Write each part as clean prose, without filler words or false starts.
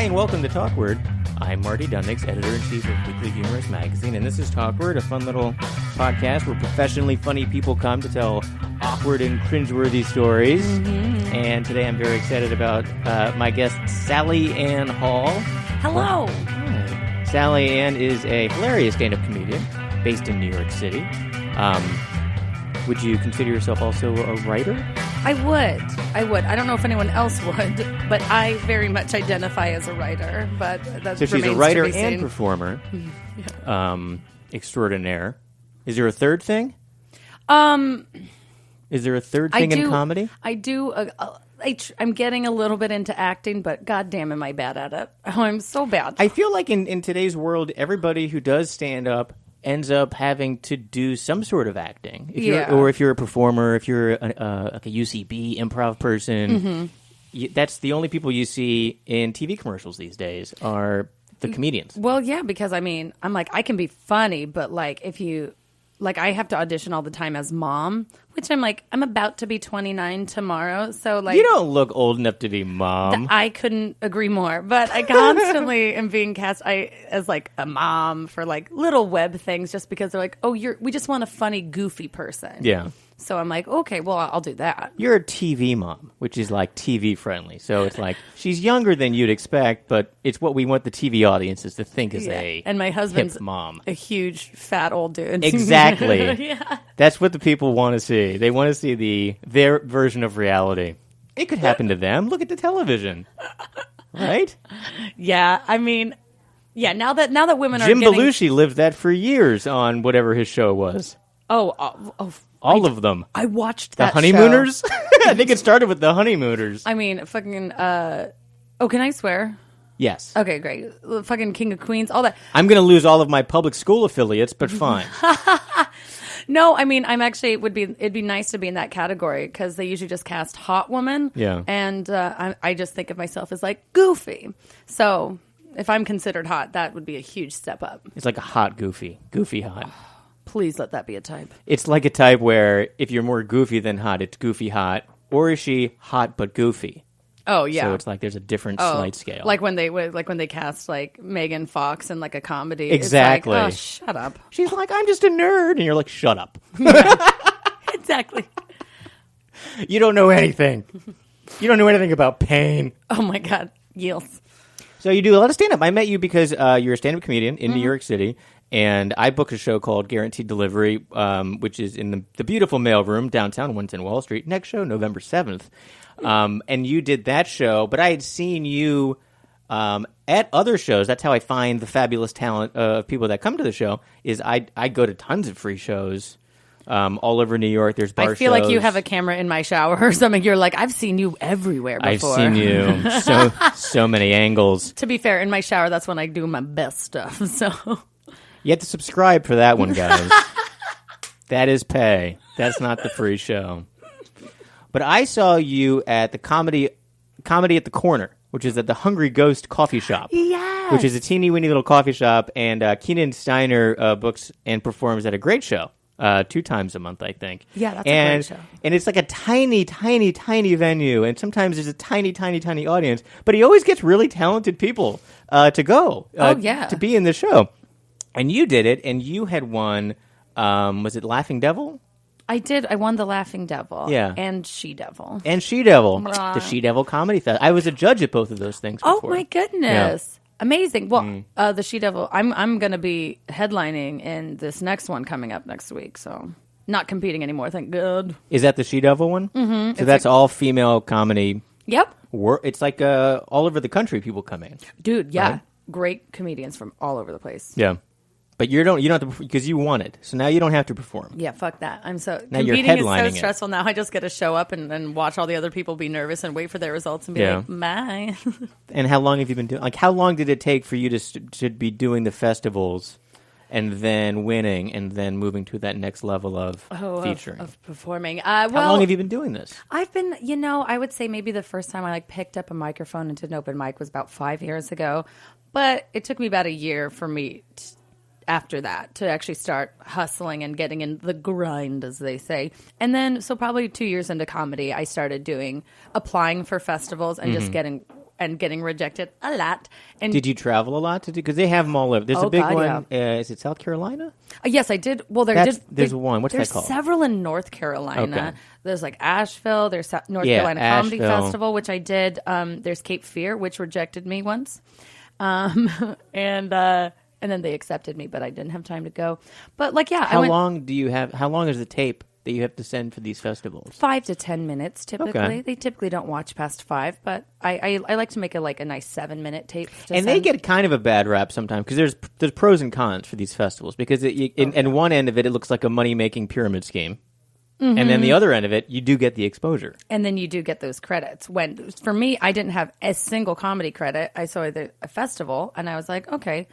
Hi, and welcome to Talkward. I'm Marty Dundigs, editor-in-chief of Weekly Humorous Magazine, and this is Talkward, a fun little podcast where professionally funny people come to tell awkward and cringeworthy stories. Mm-hmm. And today I'm very excited about my guest, SallyAnn Hall. Hello. Hi. SallyAnn is a hilarious stand-up comedian based in New York City. Would you consider yourself also a writer? I would. I don't know if anyone else would, but I very much identify as a writer. But that so she's a writer and seen. Performer, extraordinaire. Is there a third thing? Is there a third thing in comedy? I do. I'm getting a little bit into acting, but goddamn, am I bad at it? Oh, I'm so bad. I feel like in today's world, everybody who does stand up ends up having to do some sort of acting. Or if you're a performer, if you're like a UCB improv person, that's the only people you see in TV commercials these days are the comedians. Well, yeah, because I'm like, I can be funny, but like if you... Like, I have to audition all the time as mom, which I'm about to be 29 tomorrow, so like... You don't look old enough to be mom. I couldn't agree more, but I constantly am being cast as like a mom for like little web things just because they're like, oh, we just want a funny, goofy person. Yeah. So I'm like, okay, well, I'll do that. You're a TV mom, which is like TV friendly. So it's like, she's younger than you'd expect, but it's what we want the TV audiences to think is a and my husband's hip mom. A huge, fat old dude. Exactly. Yeah. That's what the people want to see. They want to see their version of reality. It could happen to them. Look at the television. Right? Yeah, now that women Jim are getting... Belushi lived that for years on whatever his show was. All of them. I watched that The Honeymooners? I think it started with The Honeymooners. Fucking... can I swear? Yes. Okay, great. Fucking King of Queens, all that. I'm going to lose all of my public school affiliates, but fine. No, it'd be nice to be in that category because they usually just cast hot women. Yeah. And I just think of myself as like goofy. So if I'm considered hot, that would be a huge step up. It's like a hot goofy. Goofy hot. Please let that be a type. It's like a type where if you're more goofy than hot, it's goofy hot. Or is she hot but goofy? Oh yeah. So it's like there's a different slight scale. Like when they cast like Megan Fox in like a comedy. Exactly. It's like, oh, shut up. She's like, I'm just a nerd, and you're like, shut up. Exactly. You don't know anything. You don't know anything about pain. Oh my God. Yields. So you do a lot of stand-up. I met you because you're a stand-up comedian in New York City, and I booked a show called Guaranteed Delivery, which is in the beautiful mailroom downtown 110 Wall Street. Next show, November 7th. And you did that show, but I had seen you at other shows. That's how I find the fabulous talent of people that come to the show, is I go to tons of free shows all over New York. There's bar shows. I feel like you have a camera in my shower or something. You're like, I've seen you everywhere before. I've seen you so many angles. To be fair, in my shower, that's when I do my best stuff. So you have to subscribe for that one, guys. That is pay. That's not the free show. But I saw you at the Comedy at the Corner, which is at the Hungry Ghost Coffee Shop. Yes. Which is a teeny-weeny little coffee shop, and Keenan Steiner books and performs at a great show 2 times a month, I think. Yeah, that's a great show. And it's like a tiny, tiny, tiny venue, and sometimes there's a tiny, tiny, tiny audience, but he always gets really talented people to go. To be in the show. And you did it, and you had won, was it Laughing Devil? I did. I won the Laughing Devil. Yeah. And She-Devil. The She-Devil Comedy Fest. I was a judge at both of those things before. Oh, my goodness. Yeah. Amazing. Well, the She-Devil, I'm going to be headlining in this next one coming up next week, so not competing anymore, thank God. Is that the She-Devil one? Mm-hmm. So that's all female comedy. Yep. It's like all over the country people come in. Dude, yeah. Right? Great comedians from all over the place. Yeah. But you don't have to, because you won it. So now you don't have to perform. Yeah, fuck that. Now competing is so stressful. Now I just get to show up and watch all the other people be nervous and wait for their results and be like, bye. And how long have you been doing? Like, how long did it take for you to be doing the festivals and then winning and then moving to that next level of featuring? Of performing. How long have you been doing this? I've been, I would say maybe the first time I picked up a microphone and did an open mic was about 5 years ago. But it took me about a year for me after that to actually start hustling and getting in the grind, as they say. And then, so probably 2 years into comedy, I started applying for festivals and just getting and getting rejected a lot. And Did you travel a lot to do? Because they have them all over. There's a big one. Is it South Carolina? Yes, I did. Well, there's one. What's that called? There's several in North Carolina. Okay. There's like Asheville. There's North Carolina Comedy Asheville. Festival, which I did. There's Cape Fear, which rejected me once. And then they accepted me, but I didn't have time to go. But like, yeah. How long is the tape that you have to send for these festivals? 5 to 10 minutes, typically. Okay. They typically don't watch past 5, but I like to make it like a nice 7-minute tape. And they get kind of a bad rap sometimes because there's pros and cons for these festivals because in one end of it looks like a money-making pyramid scheme. Mm-hmm. And then the other end of it, you do get the exposure. And then you do get those credits. For me, I didn't have a single comedy credit. I saw a festival, and I was like, okay,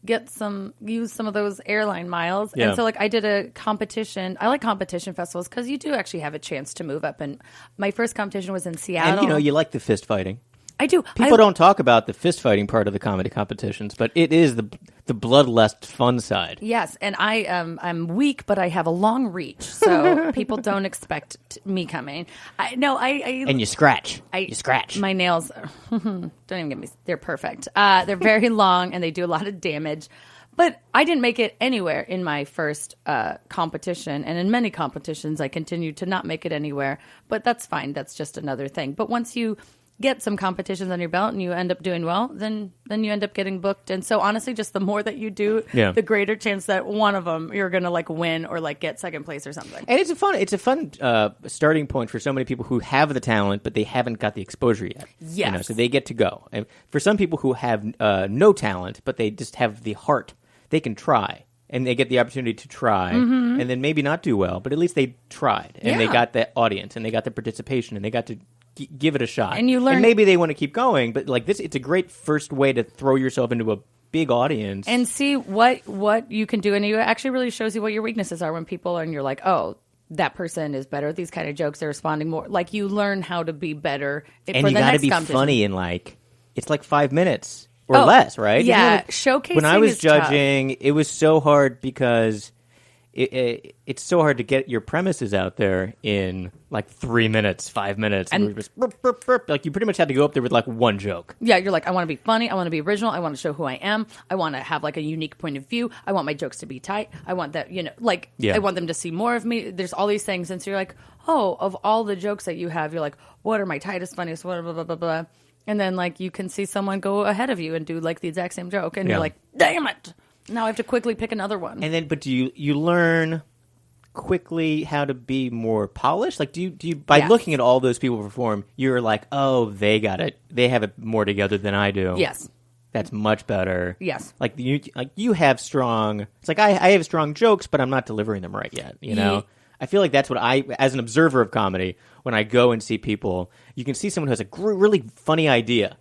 use some of those airline miles. Yeah. And so like I did a competition. I like competition festivals because you do actually have a chance to move up. And my first competition was in Seattle. And you like the fist fighting. I do. People don't talk about the fist fighting part of the comedy competitions, but it is the bloodlust fun side. Yes, and I'm weak, but I have a long reach, so people don't expect me coming. And you scratch. You scratch. My nails. Don't even get me. They're perfect. They're very long, and they do a lot of damage. But I didn't make it anywhere in my first competition, and in many competitions, I continued to not make it anywhere. But that's fine. That's just another thing. But once you get some competitions on your belt and you end up doing well, then you end up getting booked. And so honestly, just the more that you do, the greater chance that one of them you're going to like win or like get second place or something. And it's a fun starting point for so many people who have the talent, but they haven't got the exposure yet. Yes. So they get to go. And for some people who have no talent, but they just have the heart, they can try. And they get the opportunity to try, and then maybe not do well, but at least they tried. And they got the audience, and they got the participation, and they got to give it a shot. And you learn. And maybe they want to keep going, but like this, it's a great first way to throw yourself into a big audience. And see what you can do. And it actually really shows you what your weaknesses are when people are, and you're like, oh, that person is better at these kind of jokes. They're responding more. Like you learn how to be better for and the you got to next be competition. funny in it's like 5 minutes. Or less, right? Yeah, showcasing when I was is judging, tough. it was so hard because it's so hard to get your premises out there in like 3 minutes, 5 minutes. And just, burp, burp, burp. Like you pretty much had to go up there with like one joke. Yeah, you're like, I want to be funny. I want to be original. I want to show who I am. I want to have like a unique point of view. I want my jokes to be tight. I want that, I want them to see more of me. There's all these things. And so you're like, oh, of all the jokes that you have, you're like, what are my tightest, funniest, blah, blah, blah, blah, blah. And then, like, you can see someone go ahead of you and do, like, the exact same joke. And you're like, damn it. Now I have to quickly pick another one. And then, but do you learn quickly how to be more polished? Like, do you by looking at all those people perform, you're like, oh, they got it. They have it more together than I do. Yes. That's much better. Yes. Like, you have strong... It's like, I have strong jokes, but I'm not delivering them right yet, you know? I feel like that's what as an observer of comedy, when I go and see people, you can see someone who has a really funny idea,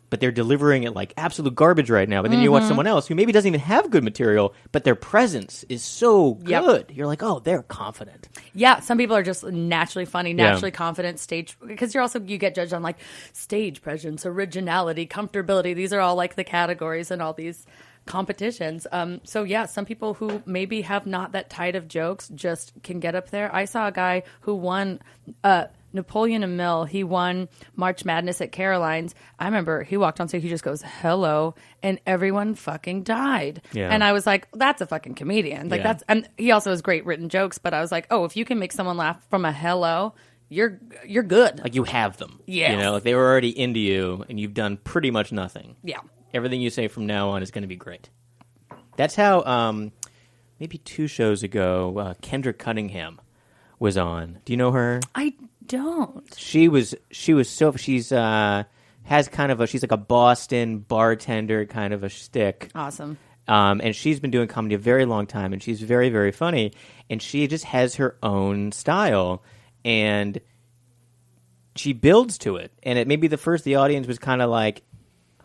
but they're delivering it like absolute garbage right now. But then you watch someone else who maybe doesn't even have good material, but their presence is so good. You're like, oh, they're confident. Yeah, some people are just naturally funny, naturally confident, stage, because you get judged on like stage presence, originality, comfortability. These are all like the categories in all these competitions. So yeah, some people who maybe have not that tight of jokes just can get up there. I saw a guy who won Napoleon Emil. He won March Madness at Caroline's. I remember he walked on stage, he just goes, hello, and everyone fucking died. Yeah. And I was like, that's a fucking comedian. Like and he also has great written jokes, but I was like, oh, if you can make someone laugh from a hello, you're good. Like you have them. Yeah. You know, like they were already into you and you've done pretty much nothing. Yeah. Everything you say from now on is going to be great. That's how, maybe 2 shows ago, Kendra Cunningham was on. Do you know her? I don't. She's like a Boston bartender kind of a shtick. Awesome. And she's been doing comedy a very long time, and she's very, very funny. And she just has her own style, and she builds to it. And it maybe the audience was kind of like,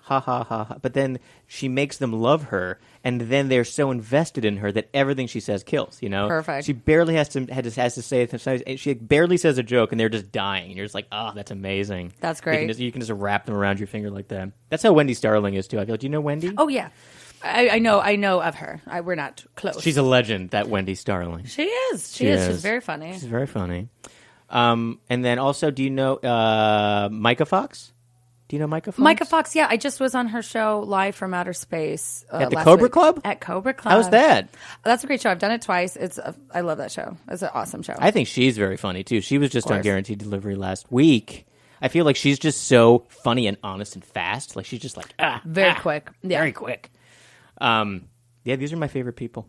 ha, ha, ha, ha. But then she makes them love her, and then they're so invested in her that everything she says kills, you know? Perfect. She barely has to say it. She barely says a joke, and they're just dying. And you're just like, oh, that's amazing. That's great. You can just wrap them around your finger like that. That's how Wendy Starling is, too. I feel. Do you know Wendy? Oh, yeah. I know of her. We're not close. She's a legend, that Wendy Starling. She is. She is. She's very funny. She's very funny. And then also, do you know Micah Fox? Do you know Micah Fox? Micah Fox, yeah. I just was on her show live from outer space. At the last Cobra week. Club? At Cobra Club. How's that? That's a great show. I've done it twice. I love that show. It's an awesome show. I think she's very funny, too. She was just on Guaranteed Delivery last week. I feel like she's just so funny and honest and fast. Like, she's just like, very quick. Yeah. Very quick. Yeah, these are my favorite people.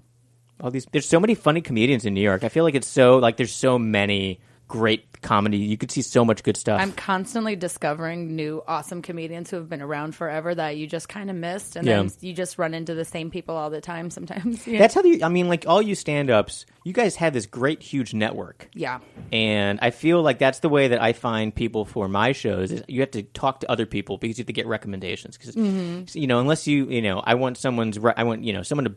There's so many funny comedians in New York. I feel like there's so many great comedy. You could see so much good stuff. I'm constantly discovering new awesome comedians who have been around forever that you just kind of missed, and then you just run into the same people all the time sometimes. Yeah. That's how like all you stand-ups, you guys have this great, huge network. Yeah. And I feel like that's the way that I find people for my shows is you have to talk to other people because you have to get recommendations. Because, unless I want someone to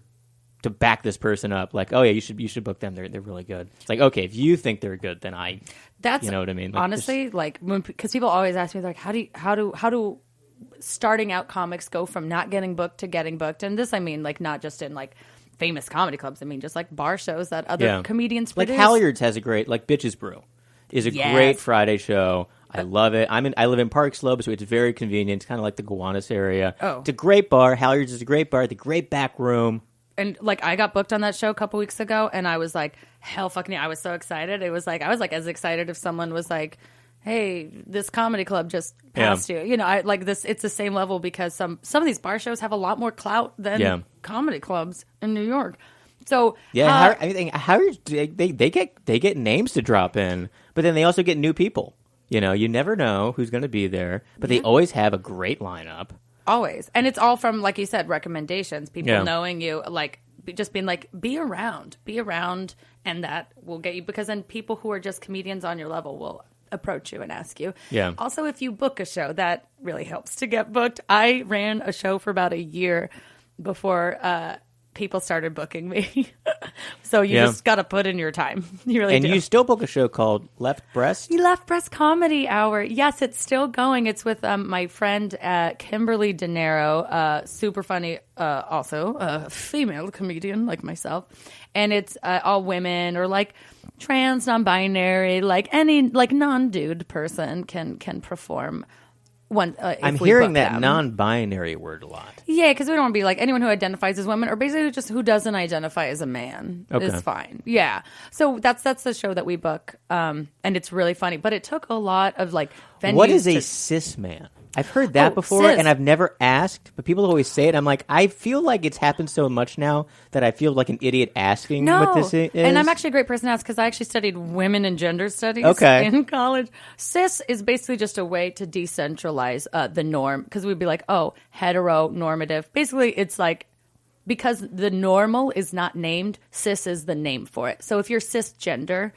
back this person up, like, oh yeah, you should book them. They're really good. It's like, okay, if you think they're good, then that's, you know what I mean. Like, honestly, like because people always ask me like, how do starting out comics go from not getting booked to getting booked? And this, I mean, like not just in like famous comedy clubs. I mean, just like bar shows that other comedians produce. Like Halyards has a great Bitches Brew is a great Friday show. I love it. I live in Park Slope, so it's very convenient. It's kind of like the Gowanus area. Oh. It's a great bar. Halyards is a great bar. The great back room. And like I got booked on that show a couple weeks ago, and I was like, hell fucking yeah, I was so excited. It was like I was like as excited if someone was like, hey, this comedy club just passed you. I like this. It's the same level because some of these bar shows have a lot more clout than comedy clubs in New York. So Halyards, they get names to drop in, but then they also get new people. You never know who's going to be there, but they always have a great lineup. Always. And it's all from, like you said, recommendations. People knowing you, like, just being like, be around, and that will get you. Because then people who are just comedians on your level will approach you and ask you. Yeah. Also, if you book a show, that really helps to get booked. I ran a show for about a year before people started booking me. So you just got to put in your time. You really do. And you still book a show called Left Breast? Left Breast Comedy Hour. Yes, it's still going. It's with my friend Kimberly De Niro, super funny, also a female comedian like myself. And it's all women or like trans, non-binary, like any like non-dude person can perform. I'm hearing that non-binary word a lot. Yeah, because we don't want to be like anyone who identifies as women or basically just who doesn't identify as a man is fine. Yeah. So that's the show that we book, and it's really funny. But it took a lot of like venues. What is a cis man? I've heard that before, cis. And I've never asked, but people always say it. I'm like, I feel like it's happened so much now that I feel like an idiot asking what this is. And I'm actually a great person to ask because I actually studied women and gender studies in college. Cis is basically just a way to decentralize the norm because we'd be like, oh, heteronormative. Basically, it's like, because the normal is not named, cis is the name for it. So if you're cisgender,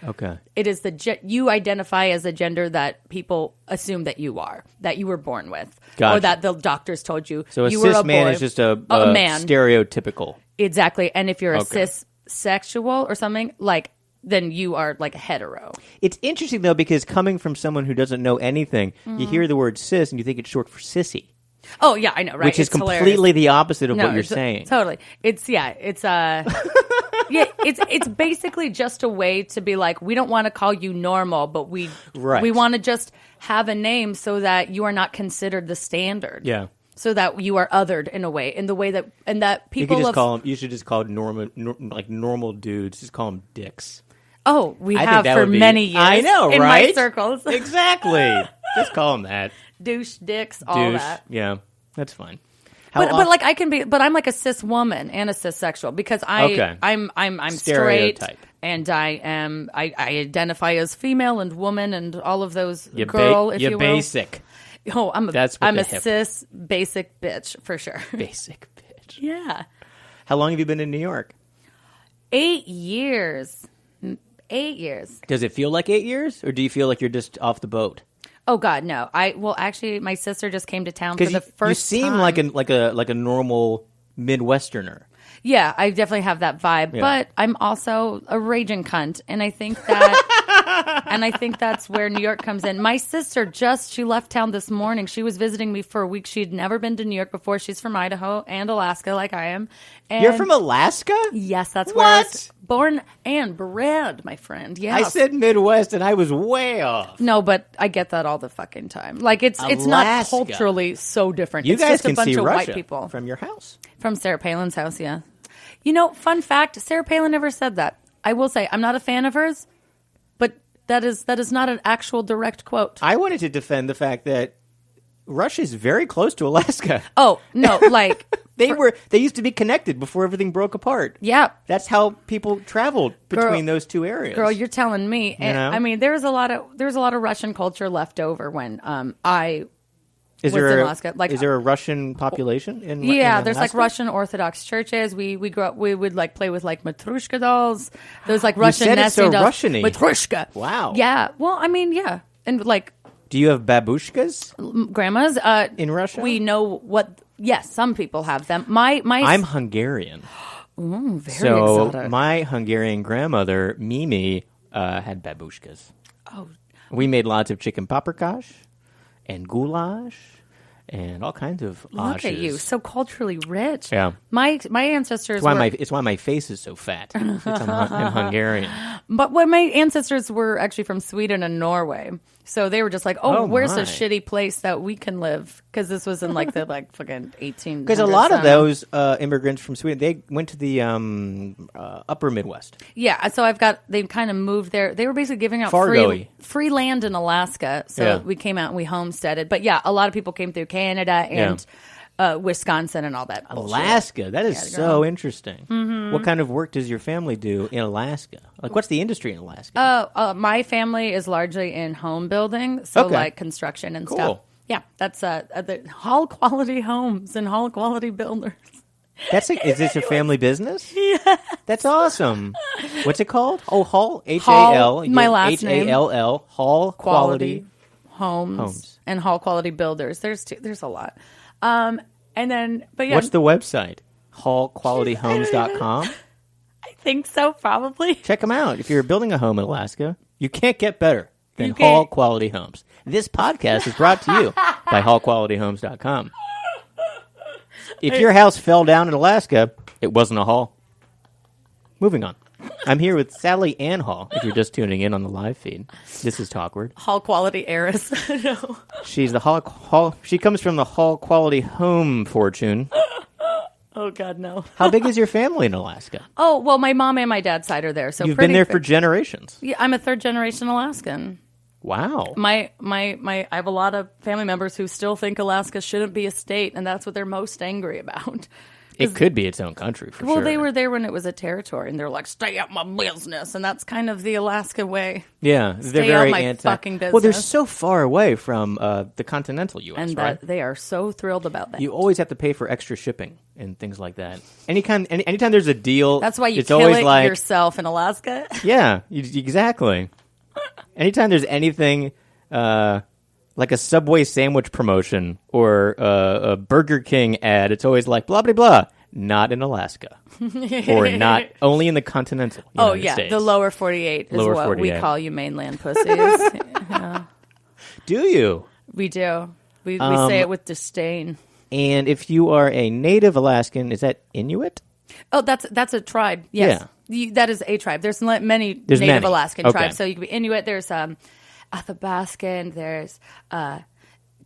it is you identify as a gender that people assume that you are, that you were born with, or that the doctors told you. So a you cis were man is just a man. Stereotypical. Exactly. And if you're a cissexual or something, like then you are like hetero. It's interesting though because coming from someone who doesn't know anything, you hear the word cis and you think it's short for sissy. Oh yeah, I know, right? Which is completely hilarious. The opposite of what you're saying. Totally. It's it's basically just a way to be like, we don't want to call you normal, but we want to just have a name so that you are not considered the standard. Yeah. So that you are othered in a way, and that people you should just call normal dudes. Just call them dicks. Oh, we have for many years. I know, in my circles. Exactly. Just call them that. Douche, dicks, all that. Yeah, that's fine. But like I can be, but I'm like a cis woman and a cissexual because I'm straight and I identify as female and woman and all of those if you will. You're basic. Oh, I'm a cis basic bitch for sure. Basic bitch. Yeah. How long have you been in New York? 8 years. 8 years. Does it feel like 8 years, or do you feel like you're just off the boat? Oh God, no! Actually, my sister just came to town for the first time. You seem like a normal Midwesterner. Yeah, I definitely have that vibe, but I'm also a raging cunt, and I think that And I think that's where New York comes in. My sister she left town this morning. She was visiting me for a week. She'd never been to New York before. She's from Idaho and Alaska like I am. And You're from Alaska? yes, that's where I was born and bred, my friend. Yeah. I said Midwest and I was way off. No, but I get that all the fucking time. Like it's not Alaska. culturally so different. You it's guys just can a bunch see of Russia white people from your house. from Sarah Palin's house. Yeah. You know, fun fact: Sarah Palin never said that. I will say I'm not a fan of hers, but that is not an actual direct quote. I wanted to defend the fact that Russia is very close to Alaska. Oh no, like They used to be connected before everything broke apart. yeah. That's how people traveled between those two areas. Girl, you're telling me. And, know? I mean, there's a lot of Russian culture left over when I is was there in a, Alaska. Like, is there a Russian population in yeah, in there's like Alaska? Russian Orthodox churches. We grew up. We would like play with like Matrushka dolls. There's like Russian said it nesting so dolls. Russian-y. Matrushka. Wow. Yeah. Well, I mean, yeah, and like Do you have babushkas grandmas in Russia? We know what. Yes, some people have them. I'm Hungarian. Very So exotic. my Hungarian grandmother, Mimi, had babushkas. Oh, We made lots of chicken paprikash and goulash and all kinds of look at you, so culturally rich. Yeah. My ancestors It's why my face is so fat. I'm Hungarian. But when my ancestors were actually from Sweden and Norway, so they were just like, "Oh, Oh, where's my. a shitty place that we can live?" Because this was in like the fucking 1800s. Because a lot of those immigrants from Sweden, they went to the upper Midwest. Yeah, so they kind of moved there. They were basically giving out Fargo-y. free land in Alaska. So Yeah. we came out and we homesteaded. But yeah, a lot of people came through Canada and Wisconsin and all that bullshit. Alaska, that is Yeah, so girl. interesting. What kind of work does your family do in Alaska? Like, what's the industry in Alaska? My family is largely in home building, so Okay. like construction and Cool. stuff. Yeah, that's the hall quality homes and hall quality builders. Is this a family business? Yeah. That's awesome. What's it called? Oh, Hall, H-A-L. My last name. H-A-L-L, Hall Quality. homes and hall quality builders. There's a lot. And then, but yeah, What's the website? hallqualityhomes.com? I think so, probably. Check them out. If you're building a home in Alaska, you can't get better than You can't. Hall Quality Homes. This podcast is brought to you by hallqualityhomes.com. If your house fell down in Alaska, it wasn't a hall. Moving on. I'm here with SallyAnn Hall, if you're just tuning in on the live feed. This is Talkward. Hall quality heiress. No. She's the hall. She comes from the Hall Quality Home fortune. Oh God, no. How big is your family in Alaska? Oh well, my mom and my dad's side are there, so You've pretty been there big. for generations. Yeah, I'm a third generation Alaskan. Wow. I have a lot of family members who still think Alaska shouldn't be a state, and that's what they're most angry about. It could be its own country, for sure. Well, they were there when it was a territory, and they're like, "Stay out my business," and that's kind of the Alaska way. Yeah, they're Stay very out my anti. fucking business. Well, they're so far away from the continental U.S., And right? that they are so thrilled about that. You always have to pay for extra shipping and things like that. Anytime there's a deal, That's why you it's kill always it like, yourself in Alaska. yeah, exactly. Anytime there's anything like a Subway sandwich promotion or a Burger King ad, it's always like blah blah blah. Not in Alaska, or not only in the continental United States. The lower 48 is Lower what 48. we call you mainland pussies. Yeah, Do you? we do. We say it with disdain. And if you are a native Alaskan, is that Inuit? Oh, that's a tribe. Yes, that is a tribe. There's many There's native many. Alaskan Okay. tribes. So you could be Inuit. There's Athabaskan. There's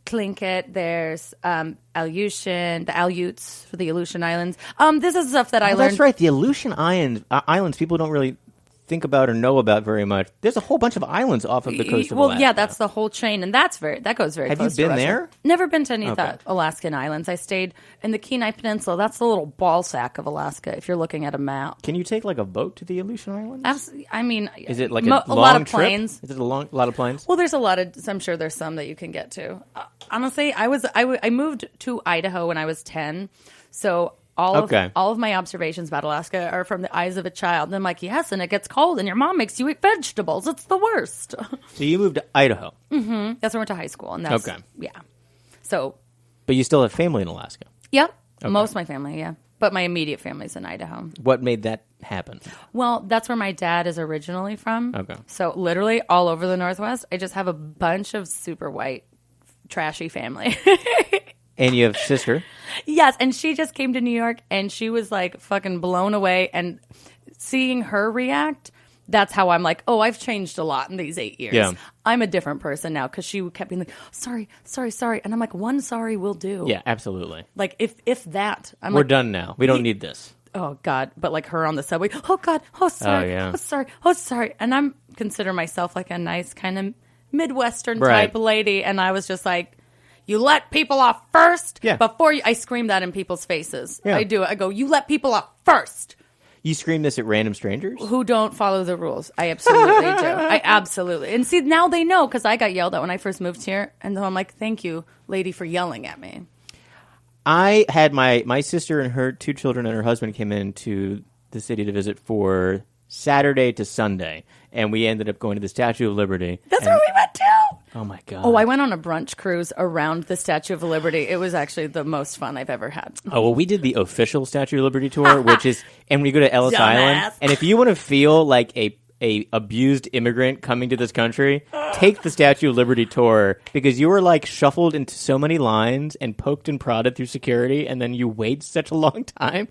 Tlingit. There's Aleutian. The Aleuts for the Aleutian Islands. This is stuff that I learned. That's right. The Aleutian Islands people don't really think about or know about very much. There's a whole bunch of islands off of the coast of Alaska. Yeah, that's the whole chain, and that goes very Have close you to been Russia. there? Never been to any of Okay. the Alaskan islands. I stayed in the Kenai Peninsula. That's the little ball sack of Alaska if you're looking at a map. Can you take like a boat to the Aleutian Islands? I mean, Is it like a lot long of trip? planes. Is it a lot of planes? Well, there's a lot of. I'm sure there's some that you can get to. Honestly, I moved to Idaho when I was 10, so all of my observations about Alaska are from the eyes of a child. And I'm like, yes, and it gets cold, and your mom makes you eat vegetables. It's the worst. So you moved to Idaho, That's when I went to high school, and that's Okay. yeah. So but you still have family in Alaska. yep, most of my family, yeah, but my immediate family's in Idaho. What made that happen? Well, that's where my dad is originally from. Okay. So literally all over the Northwest, I just have a bunch of super white, trashy family. And you have a sister. Yes, and she just came to New York, and she was like fucking blown away. And seeing her react, that's how I'm like, oh, I've changed a lot in these 8 years. Yeah. I'm a different person now because she kept being like, sorry, and I'm like, one sorry will do. Yeah, absolutely. Like if that, I'm We're like, done now. We don't need this. oh God, but like her on the subway, oh God, oh sorry, Oh, yeah. oh sorry, oh sorry, and I'm consider myself like a nice kind of Midwestern Right. type lady, and I was just like, you let people off first Yeah. before you. I scream that in people's faces. Yeah. I do. I go, you let people off first You scream this at random strangers? who don't follow the rules. I absolutely do. I absolutely. And see, now they know because I got yelled at when I first moved here, and so I'm like, thank you, lady, for yelling at me. I had my sister and her 2 children and her husband came into the city to visit for Saturday to Sunday, and we ended up going to the Statue of Liberty. That's where we went to. Oh, my God. Oh, I went on a brunch cruise around the Statue of Liberty. It was actually the most fun I've ever had. Oh, well, we did the official Statue of Liberty tour, which is, and we go to Ellis Dumbass. Island. And if you want to feel like a abused immigrant coming to this country, take the Statue of Liberty tour, because you were like shuffled into so many lines and poked and prodded through security, and then you wait such a long time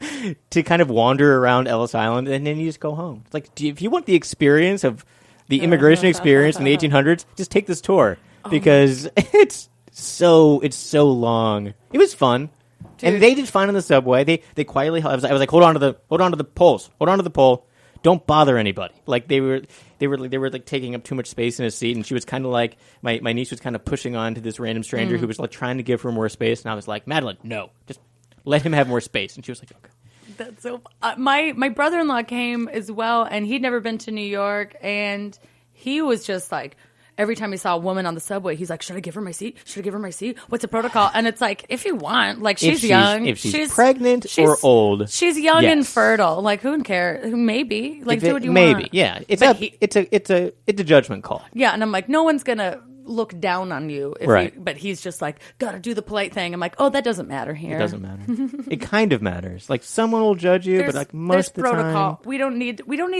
to kind of wander around Ellis Island, and then you just go home. It's like, if you want the experience of the immigration experience in the 1800s, just take this tour, because it's so long. It was fun. Dude. And they did fine on the subway. They quietly. I was like, hold on to the poles. Hold on to the pole. Don't bother anybody. Like they were like taking up too much space in his seat, and she was kind of like my niece was kind of pushing on to this random stranger who was like trying to give her more space, and I was like, Madeline, no, just let him have more space, and she was like, okay. That's so. My brother-in-law came as well, and he'd never been to New York, and he was just like, every time he saw a woman on the subway, he's like, should I give her my seat? Should I give her my seat? What's the protocol? And it's like, if you want, like, she's young. If she's pregnant or old. She's young yes. and fertile. Like, who cares? Maybe. Like, do what you maybe, want. yeah. It's a judgment call. Yeah, and I'm like, no one's going to look down on you. If Right. but he's just like, gotta do the polite thing. I'm like, oh, that doesn't matter here. It doesn't matter. It kind of matters. Like, someone will judge you, but like most of the protocol. time. We don't need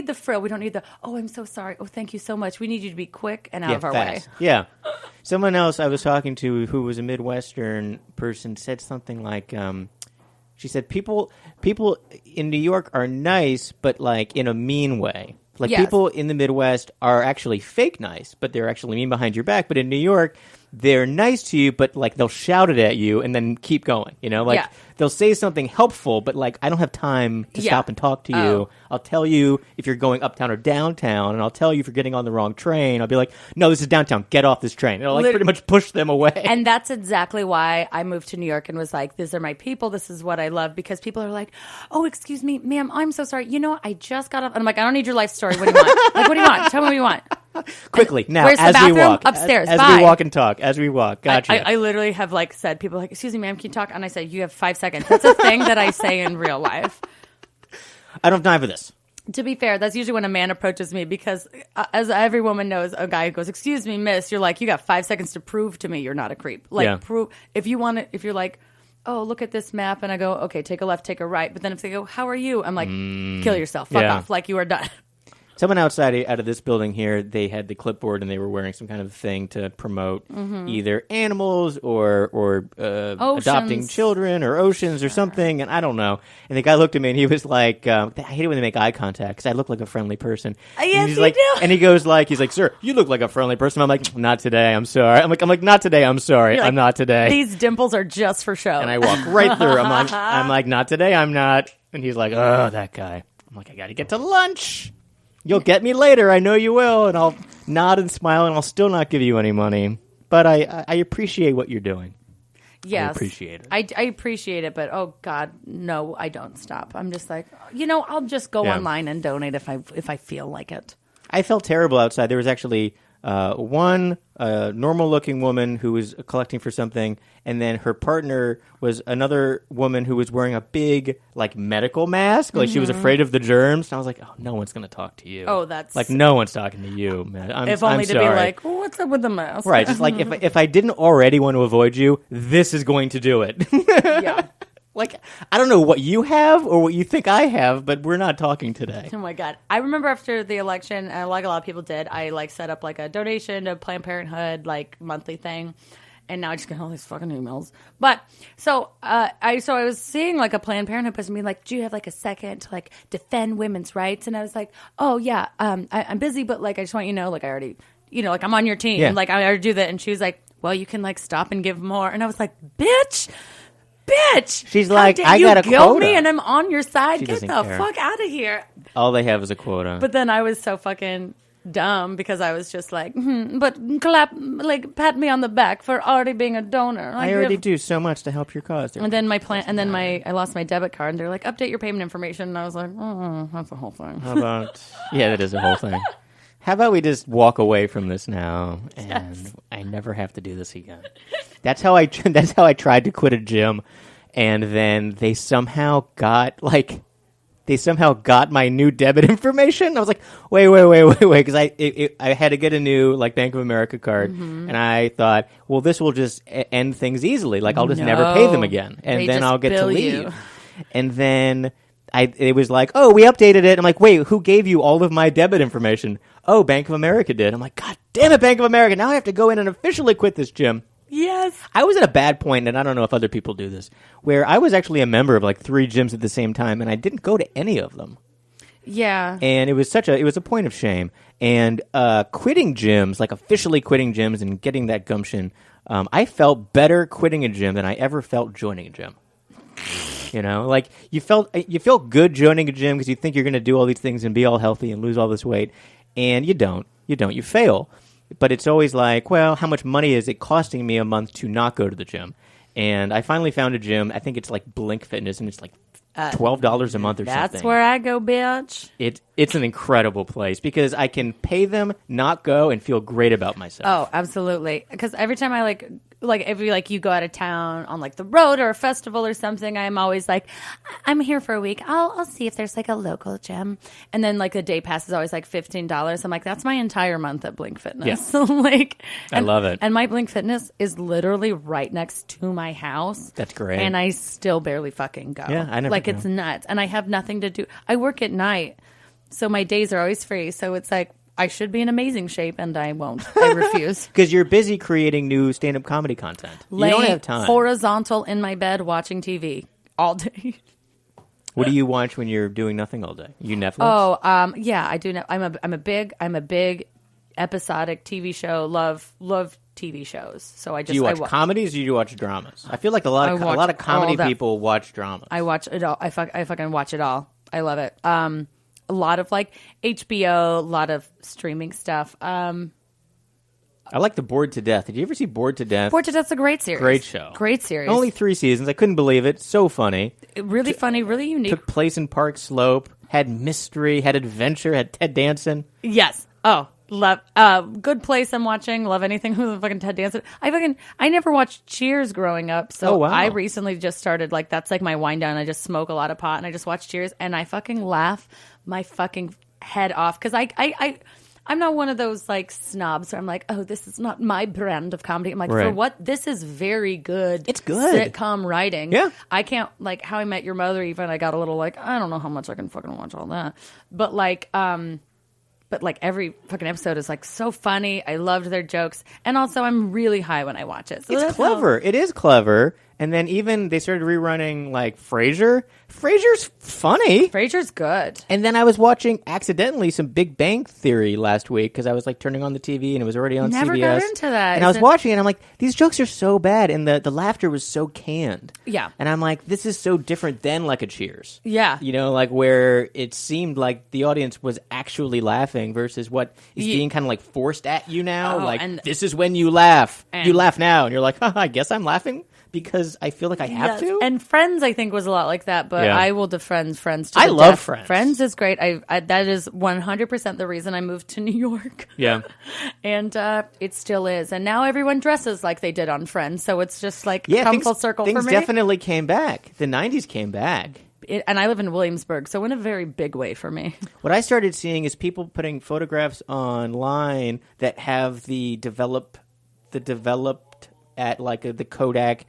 the frill. We don't need the, oh, I'm so sorry. Oh, thank you so much. We need you to be quick and out of our way. Fast. Yeah. Someone else I was talking to who was a Midwestern person said something like, she said, people in New York are nice, but like in a mean way. Like, yes. People in the Midwest are actually fake nice, but they're actually mean behind your back. But in New York, they're nice to you, but like they'll shout it at you and then keep going. You know, like Yeah. they'll say something helpful, but like I don't have time to stop and talk to you. Oh. I'll tell you if you're going uptown or downtown, and I'll tell you if you're getting on the wrong train. I'll be like, no, this is downtown. Get off this train. And I'll like pretty much push them away. And that's exactly why I moved to New York and was like, these are my people. This is what I love. Because people are like, oh, excuse me, ma'am, I'm so sorry. You know, I just got off. And I'm like, I don't need your life story. What do you want? Like, what do you want? Tell me what you want. Quickly, now, where's the as we bathroom? walk. Upstairs. As Bye. we walk and talk. As we walk. Gotcha. I literally have like said, people are like, excuse me, ma'am, can you talk? And I say, you have 5 seconds. That's a thing that I say in real life. I don't have time for this. To be fair, that's usually when a man approaches me because, as every woman knows, a guy who goes, excuse me, miss, you're like, you got 5 seconds to prove to me you're not a creep. Like, Yeah. prove, if you want it, if you're like, oh, look at this map, and I go, okay, take a left, take a right. But then if they go, how are you? I'm like, kill yourself, fuck yeah. off, like you are done. Someone outside out of this building here, they had the clipboard and they were wearing some kind of thing to promote either animals or adopting children or oceans or something, and I don't know. And the guy looked at me and he was like, I hate it when they make eye contact because I look like a friendly person. Yes, and he's you like, do. And he goes like, he's like, sir, you look like a friendly person. I'm like, not today, I'm sorry. I'm like, not today, I'm sorry. You're like, I'm not today. These dimples are just for show. And I walk right through. I'm like, not today, I'm not. And he's like, oh, that guy. I'm like, I got to get to lunch. You'll get me later, I know you will, and I'll nod and smile, and I'll still not give you any money. But I appreciate what you're doing. Yes. I appreciate it. I appreciate it, but oh God, no, I don't stop. I'm just like, I'll just go online and donate if I feel like it. I felt terrible outside. There was actually one normal-looking woman who was collecting for something, and then her partner was another woman who was wearing a big, like, medical mask. Like, she was afraid of the germs. And I was like, oh, no one's going to talk to you. Oh, that's... Like, no one's talking to you, man. If only I'm to sorry. be like, oh, what's up with the mask? Right, just like, if I didn't already want to avoid you, this is going to do it. Yeah. Like, I don't know what you have or what you think I have, but we're not talking today. Oh my God. I remember after the election, and like a lot of people did, I like set up like a donation to Planned Parenthood, like monthly thing. And now I just get all these fucking emails. But so I was seeing like a Planned Parenthood person being like, do you have like a second to like defend women's rights? And I was like, oh yeah, I'm busy, but like I just want you to know, like I already, like I'm on your team. Yeah. Like I already do that. And she was like, well, you can like stop and give more. And I was like, bitch. She's like, I you got a guilt quota. me and I'm on your side. She Get the doesn't care. fuck out of here. All they have is a quota. But then I was so fucking dumb because I was just like, but pat me on the back for already being a donor. Like, I already do so much to help your cause. And then I lost my debit card and they're like, update your payment information. And I was like, oh, that's a whole thing. How about... Yeah, that is a whole thing. How about we just walk away from this now and I never have to do this again. That's how I tried to quit a gym, and then they somehow got my new debit information. I was like, wait, because I had to get a new like Bank of America card, and I thought, well, this will just end things easily. Like I'll just never pay them again, and then I'll get to leave. You. And then it was like, oh, we updated it. I'm like, wait, who gave you all of my debit information? Oh, Bank of America did. I'm like, God damn it, Bank of America. Now I have to go in and officially quit this gym. Yes. I was at a bad point, and I don't know if other people do this, where I was actually a member of like 3 gyms at the same time, and I didn't go to any of them. Yeah. And it was a point of shame. And quitting gyms, like officially quitting gyms and getting that gumption, I felt better quitting a gym than I ever felt joining a gym. Like you felt good joining a gym because you think you're going to do all these things and be all healthy and lose all this weight, and you don't. You fail. But it's always like, well, how much money is it costing me a month to not go to the gym? And I finally found a gym. I think it's like Blink Fitness, and it's like $12 a month or something. That's where I go, bitch. It's an incredible place because I can pay them, not go, and feel great about myself. Oh, absolutely. Because every time I if you go out of town on like the road or a festival or something, I'm always like, I'm here for a week. I'll see if there's like a local gym. And then like the day pass is always like $15. I'm like, that's my entire month at Blink Fitness. Yeah. I love it. And my Blink Fitness is literally right next to my house. That's great. And I still barely fucking go. Yeah, I never go. It's nuts. And I have nothing to do. I work at night, so my days are always free. So it's like, I should be in amazing shape, and I won't. I refuse. Because you're busy creating new stand-up comedy content. You don't have time. Horizontal in my bed watching TV all day. What do you watch when you're doing nothing all day? You Netflix? Oh, yeah, I do. I'm a big episodic TV show. Love TV shows. So I just do you watch comedies or do you watch dramas? I feel like a lot of comedy people watch dramas. I watch it all. I fucking watch it all. I love it. A lot of like HBO, a lot of streaming stuff. I like the Bored to Death. Did you ever see Bored to Death? Bored to Death's a great series. Great show. Great series. Only 3 seasons. I couldn't believe it. So funny. Really funny, really unique. Took place in Park Slope. Had mystery. Had adventure. Had Ted Danson. Yes. Oh, love. Good Place. I'm watching. Love anything with fucking Ted Danson. I never watched Cheers growing up, so wow. I recently just started. Like that's like my wind down. I just smoke a lot of pot and I just watch Cheers and I fucking laugh my fucking head off because I'm not one of those like snobs where I'm like, oh, this is not my brand of comedy. I'm like, right. For what? This is very good. It's good sitcom writing. Yeah, I can't like How I Met Your Mother. Even I got a little like I don't know how much I can fucking watch all that, but like every fucking episode is like so funny. I loved their jokes, and also I'm really high when I watch it. So it's clever. It is clever. And then even they started rerunning like Frasier. Frasier's funny. Frasier's good. And then I was watching accidentally some Big Bang Theory last week because I was like turning on the TV and it was already on Never CBS. got into that. And I was watching it and I'm like, these jokes are so bad and the laughter was so canned. Yeah. And I'm like, this is so different than like a Cheers. Yeah. Like where it seemed like the audience was actually laughing versus what is being kind of like forced at you now. This is when you laugh. You laugh now. And you're like, I guess I'm laughing. Because I feel like I have to. And Friends, I think, was a lot like that. But I will defend Friends to I the love death. Friends. Friends is great. That is 100% the reason I moved to New York. Yeah. And it still is. And now everyone dresses like they did on Friends. So it's just like full circle for me. Things definitely came back. The 90s came back. And I live in Williamsburg, so in a very big way for me. What I started seeing is people putting photographs online that have the developed at like the Kodak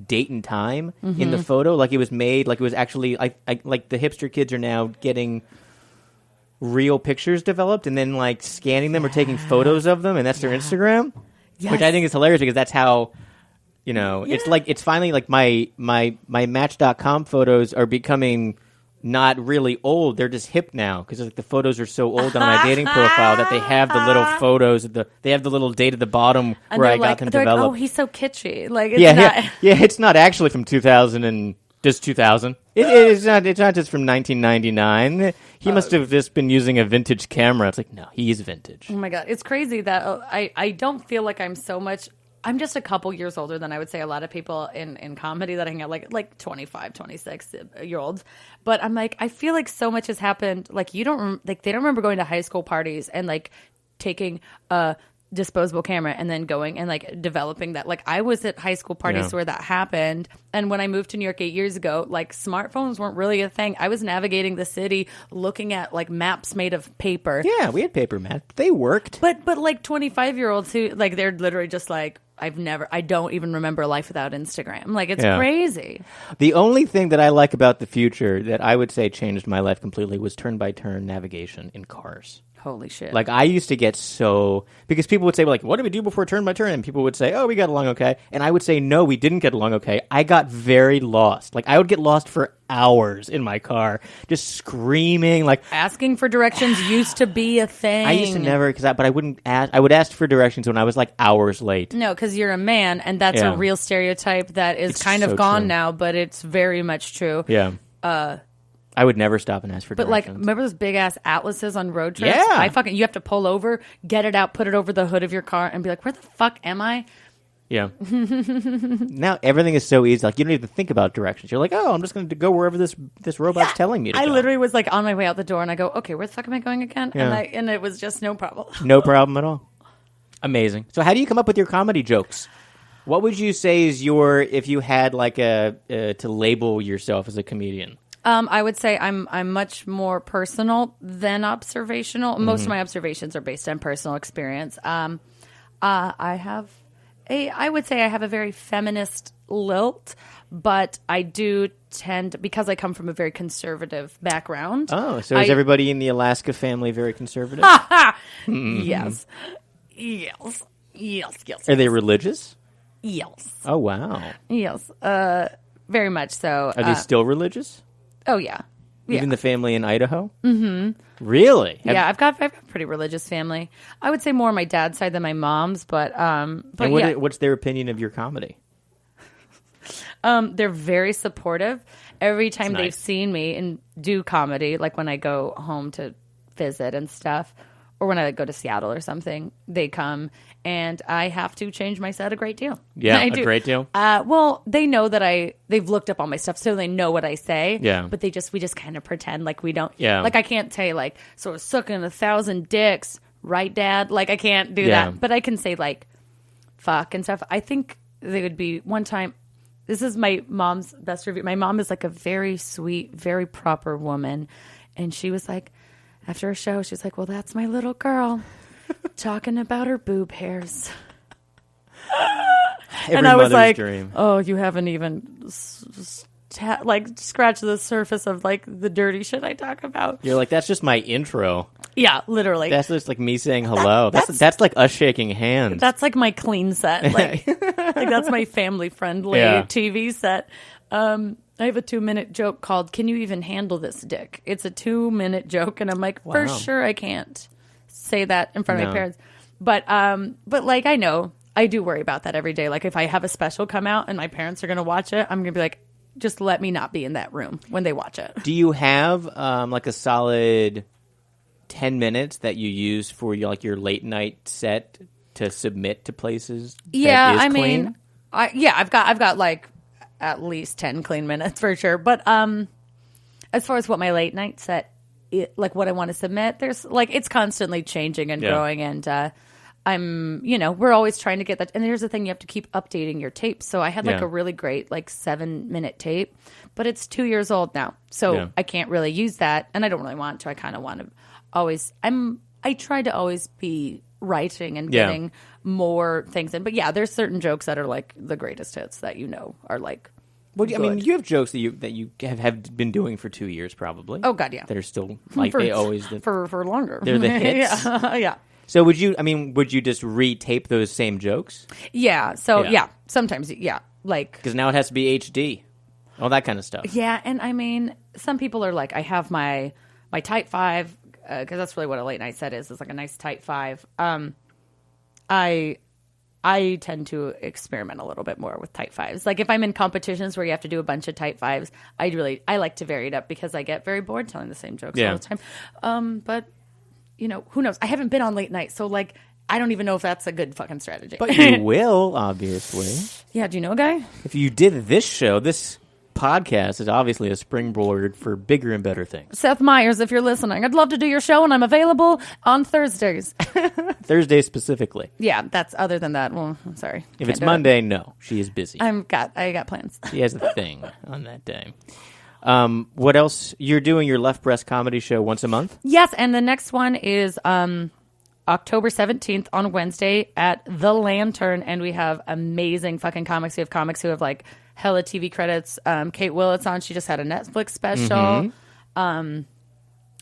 date and time in the photo. Like it was made, like it was actually, like the hipster kids are now getting real pictures developed and then like scanning them or taking photos of them, and that's their Instagram, which I think is hilarious because that's how, it's like, it's finally like my Match.com photos are becoming not really old. They're just hip now because like the photos are so old on my dating profile that they have the little photos. They have the little date at the bottom and where I got them developed. Like, oh, he's so kitschy. Like, it's not. Yeah, it's not actually from 2000 and just 2000. It's not. It's not just from 1999. He must have just been using a vintage camera. It's like, no, he's vintage. Oh my God, it's crazy that I don't feel like I'm so much. I'm just a couple years older than I would say a lot of people in comedy that hang out like 25, 26-year-olds. But I'm like, I feel like so much has happened. Like they don't remember going to high school parties and like taking a disposable camera and then going and like developing that. Like I was at high school parties where that happened. And when I moved to New York 8 years ago, like smartphones weren't really a thing. I was navigating the city looking at like maps made of paper. Yeah, we had paper maps. They worked. But like 25-year-olds who like they're literally just like, I don't even remember life without Instagram. Like, it's crazy. The only thing that I like about the future that I would say changed my life completely was turn-by-turn navigation in cars. Holy shit. Like, I used to get so... Because people would say, like, what did we do before turn-by-turn? And people would say, oh, we got along okay. And I would say, no, we didn't get along okay. I got very lost. Like, I would get lost for hours in my car, just screaming, like... Asking for directions used to be a thing. I used to never... but I wouldn't ask... I would ask for directions when I was, like, hours late. No, because you're a man, and that's a real stereotype that is it's kind of gone now, but it's very much true. Yeah. I would never stop and ask for directions. But, like, remember those big-ass atlases on road trips? Yeah. You have to pull over, get it out, put it over the hood of your car, and be like, where the fuck am I? Yeah. Now everything is so easy. Like, you don't even think about directions. You're like, oh, I'm just going to go wherever this robot's telling me to go. I literally was, like, on my way out the door, and I go, okay, where the fuck am I going again? Yeah. And it was just no problem. No problem at all. Amazing. So how do you come up with your comedy jokes? What would you say is if you had, like, to label yourself as a comedian? I would say I'm much more personal than observational. Most of my observations are based on personal experience. I would say I have a very feminist lilt, but I do tend, because I come from a very conservative background. Oh, so is everybody in the Alaska family very conservative? Yes. Are they religious? Yes. Oh, wow. Yes. Very much so. Are they still religious? Oh, yeah. Even the family in Idaho? Mm-hmm. Really? I've got a pretty religious family. I would say more on my dad's side than my mom's, but what's their opinion of your comedy? They're very supportive. Every time they've nice. seen me and do comedy, like when I go home to visit and stuff, or when I go to Seattle or something, they come and I have to change my set a great deal. Yeah, a great deal. Well, they know that they've looked up all my stuff, so they know what I say. Yeah. But we just kind of pretend like we don't. Yeah. Like I can't say like, so sucking 1,000 dicks, right, Dad? Like I can't do that. But I can say like, fuck and stuff. I think they would be one time. This is my mom's best review. My mom is like a very sweet, very proper woman, and she was like, after a show, she's like, well, that's my little girl talking about her boob hairs. And I was like, dream. oh, you haven't even scratched the surface of like the dirty shit I talk about. You're like, that's just my intro. Yeah, literally. That's just like me saying hello. That's like us shaking hands. That's like my clean set. Like that's my family friendly TV set. I have a 2-minute joke called "Can you even handle this dick?" It's a 2-minute joke, and I'm like, for sure I can't say that in front of my parents. But like I know I do worry about that every day. Like if I have a special come out and my parents are gonna watch it, I'm gonna be like, just let me not be in that room when they watch it. Do you have like a solid 10 minutes that you use for your late night set to submit to places? Yeah, that is clean? mean, I've got like at least 10 clean minutes for sure. But as far as what my late night set, like what I want to submit, there's like it's constantly changing and growing, and we're always trying to get that. And here's the thing, you have to keep updating your tapes. So I had like a really great like 7-minute tape, but it's 2 years old now, so I can't really use that, and I don't really want to. I kind of want to always I try to always be writing and getting more things in. But yeah, there's certain jokes that are like the greatest hits that are like. Well, I mean, you have jokes that you have been doing for 2 years, probably. Oh God, yeah. That are still like they always for longer. They're the hits. Yeah. So would you just retape those same jokes? Yeah. So yeah, sometimes like because now it has to be HD, all that kind of stuff. Yeah, and I mean, some people are like, I have my Type 5 because that's really what a late night set is. It's like a nice Type 5. I tend to experiment a little bit more with Type 5s. Like if I'm in competitions where you have to do a bunch of Type 5s, I like to vary it up because I get very bored telling the same jokes all the time. But who knows? I haven't been on late night, so like I don't even know if that's a good fucking strategy. But you will, obviously. Yeah, do you know a guy? If you did this show, this podcast is obviously a springboard for bigger and better things. Seth Meyers, if you're listening, I'd love to do your show, and I'm available on Thursdays. Thursdays specifically. Yeah, that's other than that. Well, I'm sorry. If it's Monday, no, she is busy. I got plans. She has a thing on that day. What else? You're doing your Left Breast comedy show once a month? Yes, and the next one is October 17th on Wednesday at The Lantern, and we have amazing fucking comics. We have comics who have like hella TV credits. Kate Willett's on. She just had a Netflix special. Mm-hmm.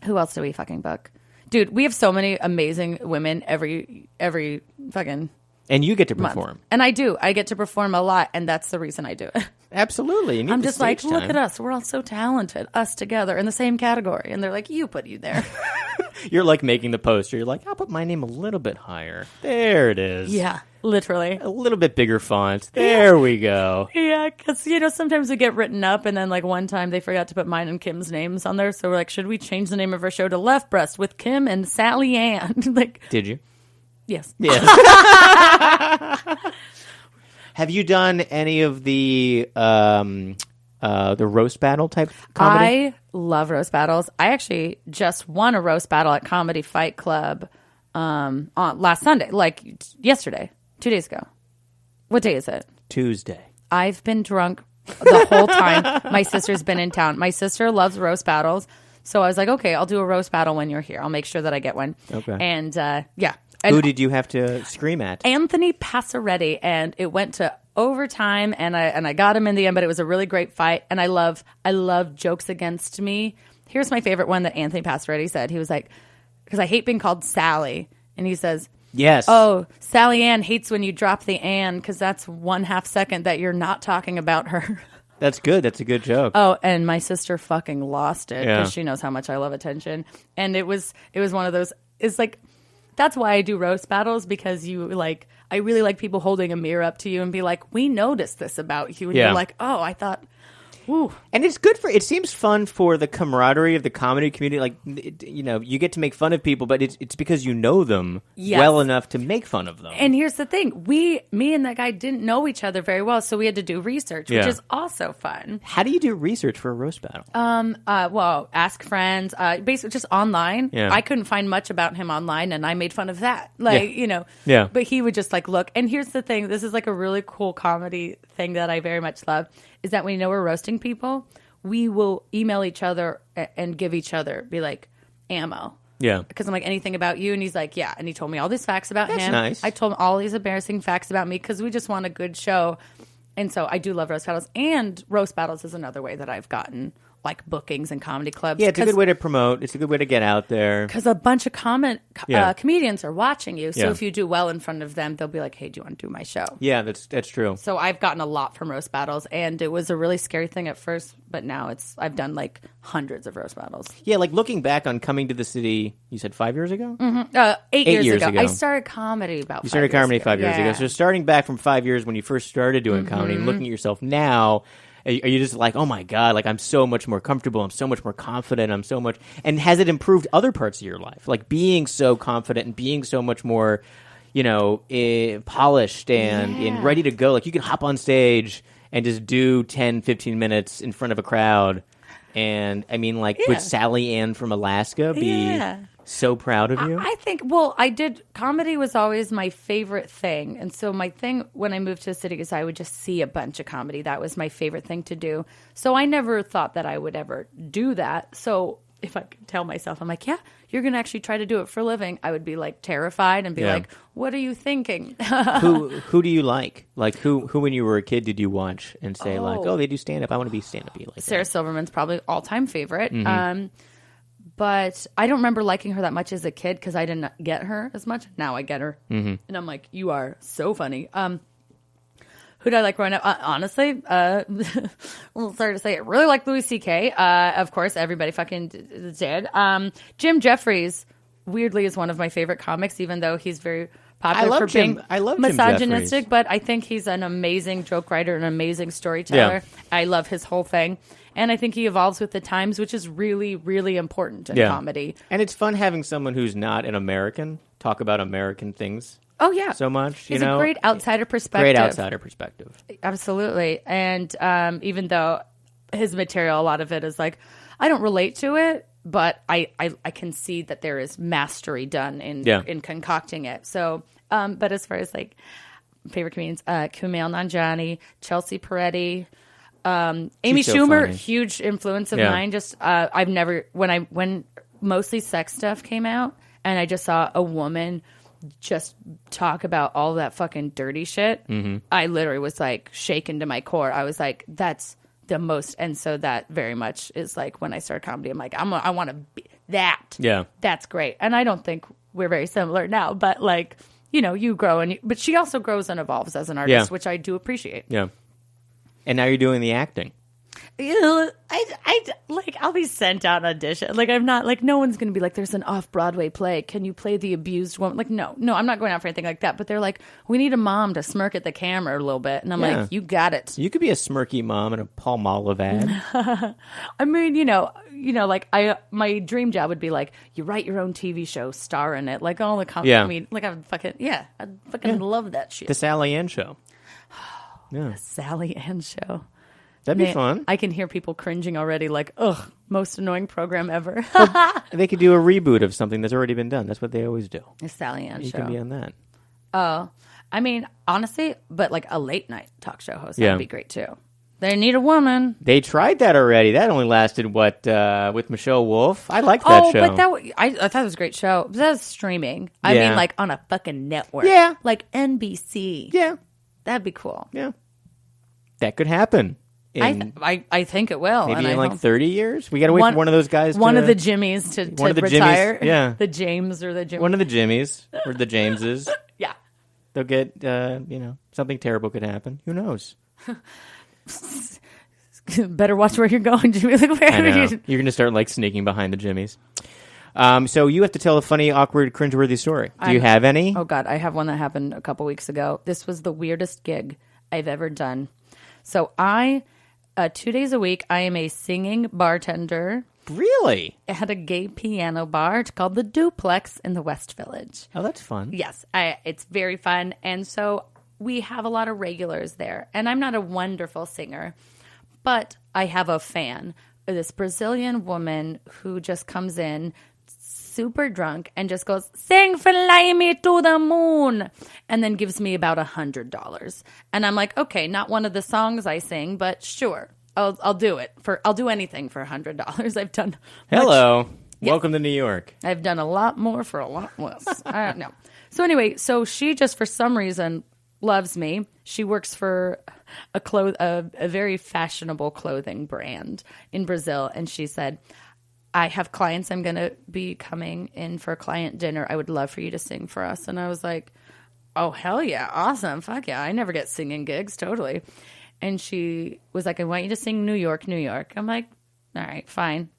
Who else do we fucking book? Dude, we have so many amazing women every fucking and you get to month. perform. And I do. I get to perform a lot, and that's the reason I do it. Absolutely. I'm just like, look at us. We're all so talented. Us together in the same category. And they're like, you there. You're like making the poster. You're like, I'll put my name a little bit higher. There it is. Yeah, literally. A little bit bigger font. There we go. Yeah, because, sometimes we get written up, and then, like, one time they forgot to put mine and Kim's names on there. So we're like, should we change the name of our show to Left Breast with Kim and SallyAnn? Like, did you? Yes. Yes. Have you done any of the roast battle type comedy? I love roast battles. I actually just won a roast battle at Comedy Fight Club on last Sunday, like yesterday, 2 days ago. What day is it? Tuesday. I've been drunk the whole time. My sister's been in town. My sister loves roast battles. So I was like, okay, I'll do a roast battle when you're here. I'll make sure that I get one. Okay. And yeah. And who did you have to scream at? Anthony Passaretti, and it went to overtime, and I got him in the end, but it was a really great fight, and I love jokes against me. Here's my favorite one that Anthony Passaretti said. He was like, because I hate being called Sally, and he says, yes. Oh, SallyAnn hates when you drop the Ann, because that's 1/2 second that you're not talking about her. That's good. That's a good joke. Oh, and my sister fucking lost it because she knows how much I love attention, and it was one of those. It's like. That's why I do roast battles, because I really like people holding a mirror up to you and be like, we noticed this about you. And you're like, oh, I thought, ooh. And it's good it seems fun for the camaraderie of the comedy community. Like, you get to make fun of people, but it's because you know them well enough to make fun of them. And here's the thing. Me and that guy didn't know each other very well, so we had to do research, which is also fun. How do you do research for a roast battle? Well, ask friends, basically just online. Yeah. I couldn't find much about him online, and I made fun of that. Yeah. But he would just look. And here's the thing. This is like a really cool comedy thing that I very much love, is that when we're roasting people, we will email each other and give each other, be like, ammo. Yeah. Because I'm like, anything about you? And he's like, yeah. And he told me all these facts about That's him. Nice. I told him all these embarrassing facts about me, because we just want a good show. And so I do love roast battles. And roast battles is another way that I've gotten like bookings and comedy clubs. Yeah, it's a good way to promote. It's a good way to get out there. Because a bunch of comedians are watching you. So if you do well in front of them, they'll be like, hey, do you want to do my show? Yeah, that's true. So I've gotten a lot from roast battles, and it was a really scary thing at first, but now I've done like hundreds of roast battles. Yeah, like looking back on coming to the city, you said 5 years ago? Mm-hmm. 8 years ago. I started comedy about 5 years ago. You started comedy 5 years ago. So starting back from 5 years when you first started doing comedy and looking at yourself now, are you just like, oh my God, like I'm so much more comfortable, I'm so much more confident, and has it improved other parts of your life? Like being so confident and being so much more, polished and ready to go. Like you can hop on stage and just do 10, 15 minutes in front of a crowd. And I mean, like, would SallyAnn from Alaska be so proud of you? I think, comedy was always my favorite thing. And so my thing when I moved to the city is I would just see a bunch of comedy. That was my favorite thing to do. So I never thought that I would ever do that. So if I could tell myself, I'm like, yeah, you're going to actually try to do it for a living, I would be like terrified and be like, what are you thinking? Who do you like? Like who when you were a kid did you watch and say like, oh, they do stand up, I want to be stand up like Sarah that. Silverman's probably all-time favorite. But I don't remember liking her that much as a kid because I didn't get her as much. Now I get her. And I'm like, you are so funny. Who did I like growing up? Honestly, I'm sorry to say it. Really like Louis C.K. Of course, everybody fucking did. Jim Jeffries, weirdly, is one of my favorite comics, even though he's very popular for being misogynistic. But I think he's an amazing joke writer, an amazing storyteller. Yeah. I love his whole thing. And I think he evolves with the times, which is really, really important in comedy. And it's fun having someone who's not an American talk about American things. Oh, yeah. So much. He's a great outsider perspective. Great outsider perspective. Absolutely. And even though his material, a lot of it is like, I don't relate to it, but I can see that there is mastery done in concocting it. So, but as far as like favorite comedians, Kumail Nanjiani, Chelsea Peretti, Amy Schumer, funny. Huge influence of mine. Just I've never when mostly sex stuff came out, and I just saw a woman just talk about all that fucking dirty shit. I literally was like shaken to my core. I was like, that's the most, and so that very much is like when I started comedy. I'm like, I want to be that. Yeah, that's great. And I don't think we're very similar now, but like you grow but she also grows and evolves as an artist, which I do appreciate. Yeah. And now you're doing the acting. I'll be sent out audition. Like I'm not like no one's gonna be like there's an off-Broadway play. Can you play the abused woman? Like no, I'm not going out for anything like that. But they're like, we need a mom to smirk at the camera a little bit, and I'm like, you got it. You could be a smirky mom in a Palmolive ad. I mean, like my dream job would be like you write your own TV show, star in it, like all the I mean, like I'd fucking love that shit. The SallyAnn show. The SallyAnn show. That'd be fun. I can hear people cringing already, like, ugh, most annoying program ever. Well, they could do a reboot of something that's already been done. That's what they always do. The SallyAnn show. You can be on that. Oh, I mean, honestly, but like a late night talk show host would be great too. They need a woman. They tried that already. That only lasted with Michelle Wolf. I liked that show. Oh, but I thought it was a great show. But that was streaming. I mean, like on a fucking network. Yeah, like NBC. Yeah, that'd be cool. Yeah, that could happen. I think it will. Maybe in like 30 years? We got to wait for one of those guys one of the Jimmies to retire. Jimmies, yeah. The James or the Jimmy. One of the Jimmies or the Jameses. Yeah. They'll get, something terrible could happen. Who knows? Better watch where you're going, Jimmy. Like, I know. You're going to start like sneaking behind the Jimmies. So you have to tell a funny, awkward, cringeworthy story. Do you have any? Oh, God. I have one that happened a couple weeks ago. This was the weirdest gig I've ever done. So 2 days a week, I am a singing bartender. Really? At a gay piano bar. It's called the Duplex in the West Village. Oh, that's fun. Yes, it's very fun. And so we have a lot of regulars there. And I'm not a wonderful singer, but I have a fan. This Brazilian woman who just comes in super drunk and just goes, sing Fly Me to the Moon, and then gives me about $100. And I'm like, okay, not one of the songs I sing, but sure, I'll do it. I'll do anything for $100. I've done Welcome to New York. I've done a lot more for a lot less. I don't know. So anyway, she just for some reason loves me. She works for a very fashionable clothing brand in Brazil, and she said, I have clients. I'm going to be coming in for a client dinner. I would love for you to sing for us. And I was like, oh, hell yeah. Awesome. Fuck yeah. I never get singing gigs. Totally. And she was like, I want you to sing New York, New York. I'm like, all right, fine.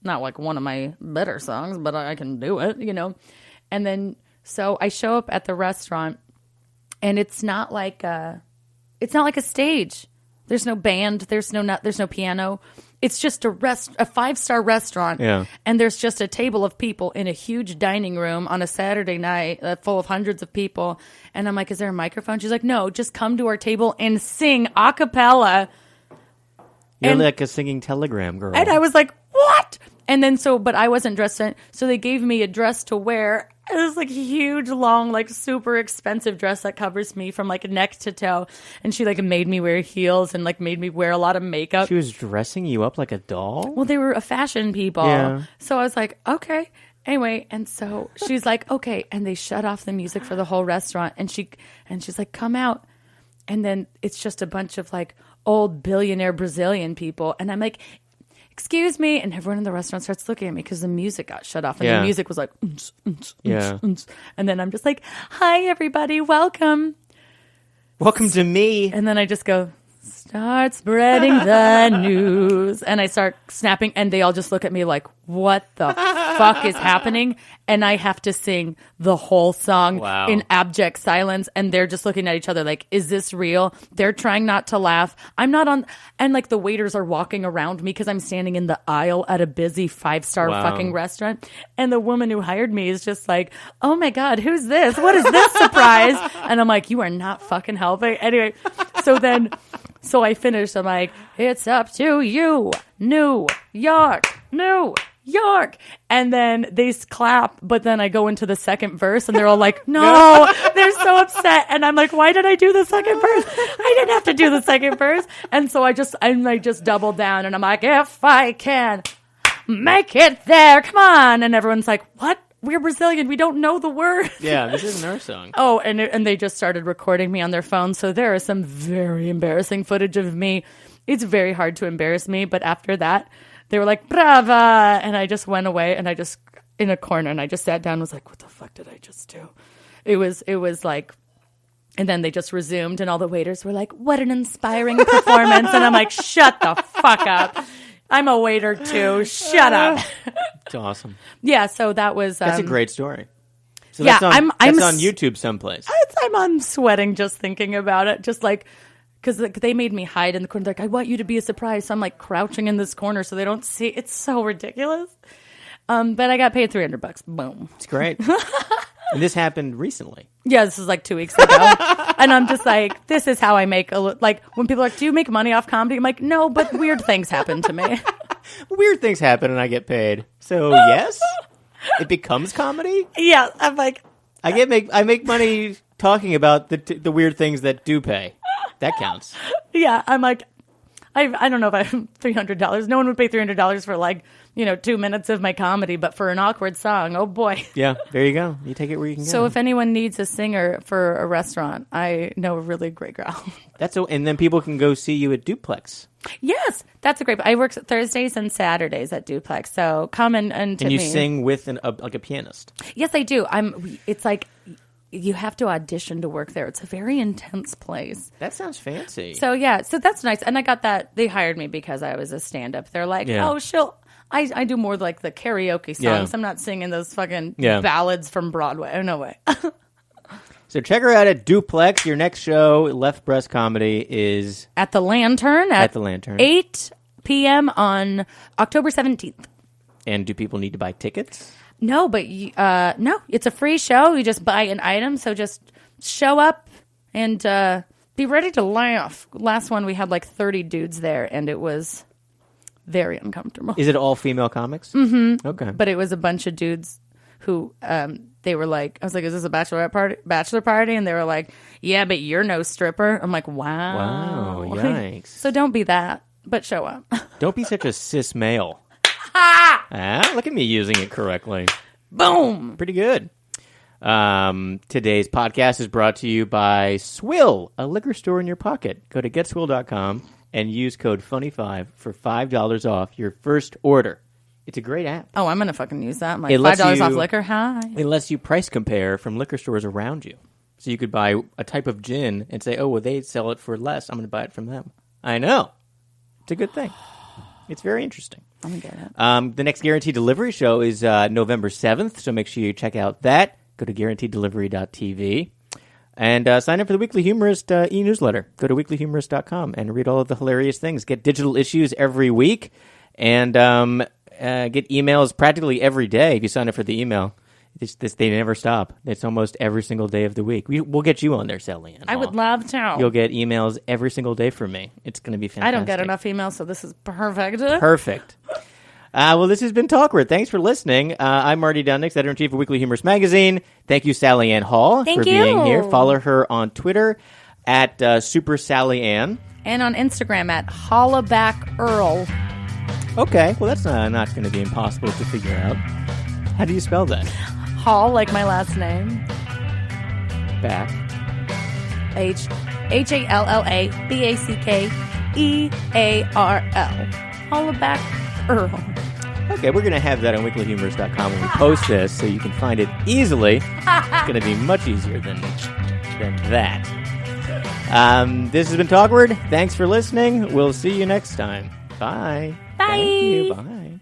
Not like one of my better songs, but I can do it, And then, so I show up at the restaurant, and it's not like a stage. There's no band. There's no piano. It's just a 5-star restaurant, and there's just a table of people in a huge dining room on a Saturday night full of hundreds of people. And I'm like, is there a microphone? She's like, no, just come to our table and sing a cappella. You're like a singing telegram girl. And I was like, what? And then but I wasn't dressed in, so they gave me a dress to wear this like huge, long, like super expensive dress that covers me from like neck to toe. And she like made me wear heels and like made me wear a lot of makeup. She was dressing you up like a doll? Well, they were a fashion people. Yeah. So I was like, okay. Anyway, and so she's like, okay. And they shut off the music for the whole restaurant. And she's like, come out. And then it's just a bunch of like old billionaire Brazilian people. And I'm like, excuse me. And everyone in the restaurant starts looking at me because the music got shut off. And the music was like, and then I'm just like, hi, everybody. Welcome. Welcome to me. And then I just go, start spreading the news. And I start snapping. And they all just look at me like, what the fuck is happening? And I have to sing the whole song in abject silence. And they're just looking at each other like, is this real? They're trying not to laugh. I'm not on. And like the waiters are walking around me because I'm standing in the aisle at a busy 5-star fucking restaurant. And the woman who hired me is just like, oh my God, who's this? What is this surprise? And I'm like, you are not fucking helping. Anyway, so I finished. I'm like, it's up to you, New York, New York. And then they clap, but then I go into the second verse and they're all like, no, they're so upset. And I'm like, why did I do the second verse? I didn't have to do the second verse. And so I just doubled down and I'm like, if I can make it there, come on. And everyone's like, what? We're Brazilian. We don't know the word. Yeah, this isn't our song. Oh, and they just started recording me on their phone. So there is some very embarrassing footage of me. It's very hard to embarrass me. But after that, they were like, brava. And I just went away and I just in a corner and I just sat down and was like, what the fuck did I just do? It was like, and then they just resumed and all the waiters were like, what an inspiring performance. And I'm like, shut the fuck up. I'm a waiter too. Shut up. It's awesome. Yeah. So that was, that's a great story. So yeah, that's on, I'm on YouTube someplace. I'm sweating just thinking about it. Just like, because they made me hide in the corner. They're like, I want you to be a surprise. So I'm like crouching in this corner so they don't see. It's so ridiculous. But I got paid $300. Boom. It's great. And this happened recently. Yeah, this was like 2 weeks ago. And I'm just like, this is how I make like when people are like, do you make money off comedy? I'm like, no, but weird things happen to me. Weird things happen and I get paid. So yes, it becomes comedy. Yeah, I'm like, I make money talking about the weird things that do pay. That counts. Yeah, I'm like, I don't know if I have $300. No one would pay $300 for like, 2 minutes of my comedy, but for an awkward song, oh boy. Yeah, there you go. You take it where you can go. So if anyone needs a singer for a restaurant, I know a really great girl. And then people can go see you at Duplex. Yes, that's a great. I work Thursdays and Saturdays at Duplex, so come and tip And you me. sing with like a pianist. Yes, I do. It's like you have to audition to work there. It's a very intense place. That sounds fancy. So yeah, so that's nice. And I got that. They hired me because I was a stand-up. They're like, oh, I do more like the karaoke songs. Yeah. I'm not singing those fucking ballads from Broadway. Oh, no way. So check her out at Duplex. Your next show, Left Breast Comedy, is at the Lantern. At the Lantern. 8 p.m. on October 17th. And do people need to buy tickets? No, but no, it's a free show. You just buy an item. So just show up and be ready to laugh. Last one, we had like 30 dudes there, and it was very uncomfortable. Is it all female comics? Mm-hmm. Okay. But it was a bunch of dudes who they were like, I was like, is this a bachelor party? And they were like, yeah, but you're no stripper. I'm like, wow. Wow, yikes. So don't be that, but show up. Don't be such a cis male. Look at me using it correctly. Boom. Pretty good. Today's podcast is brought to you by Swill, a liquor store in your pocket. Go to getswill.com and use code FUNNY5 for $5 off your first order. It's a great app. Oh, I'm going to fucking use that. I'm like, $5 off liquor? Hi. It lets you price compare from liquor stores around you. So you could buy a type of gin and say, oh, well, they sell it for less. I'm going to buy it from them. I know. It's a good thing. It's very interesting. I'm going to get it. The next Guaranteed Delivery show is November 7th, so make sure you check out that. Go to guaranteeddelivery.tv. And sign up for the Weekly Humorist e-newsletter. Go to weeklyhumorist.com and read all of the hilarious things. Get digital issues every week and get emails practically every day if you sign up for the email. They never stop. It's almost every single day of the week. We'll get you on there, SallyAnn. I would love to. You'll get emails every single day from me. It's going to be fantastic. I don't get enough emails, so this is perfect. Perfect. Well, this has been Talkward. Thanks for listening. I'm Marty Dunnix, editor-in-chief of Weekly Humorous Magazine. Thank you, SallyAnn Hall, for being here. Follow her on Twitter at Super SallyAnn. And on Instagram at Hollaback Earl. Okay, well, that's not going to be impossible to figure out. How do you spell that? Hall, like my last name. Back. HALLABACKEARL. Hollaback Earl. Okay, we're going to have that on weeklyhumorous.com when we post this, so you can find it easily. It's going to be much easier than that. This has been Talkward. Thanks for listening. We'll see you next time. Bye. Bye. Thank you. Bye.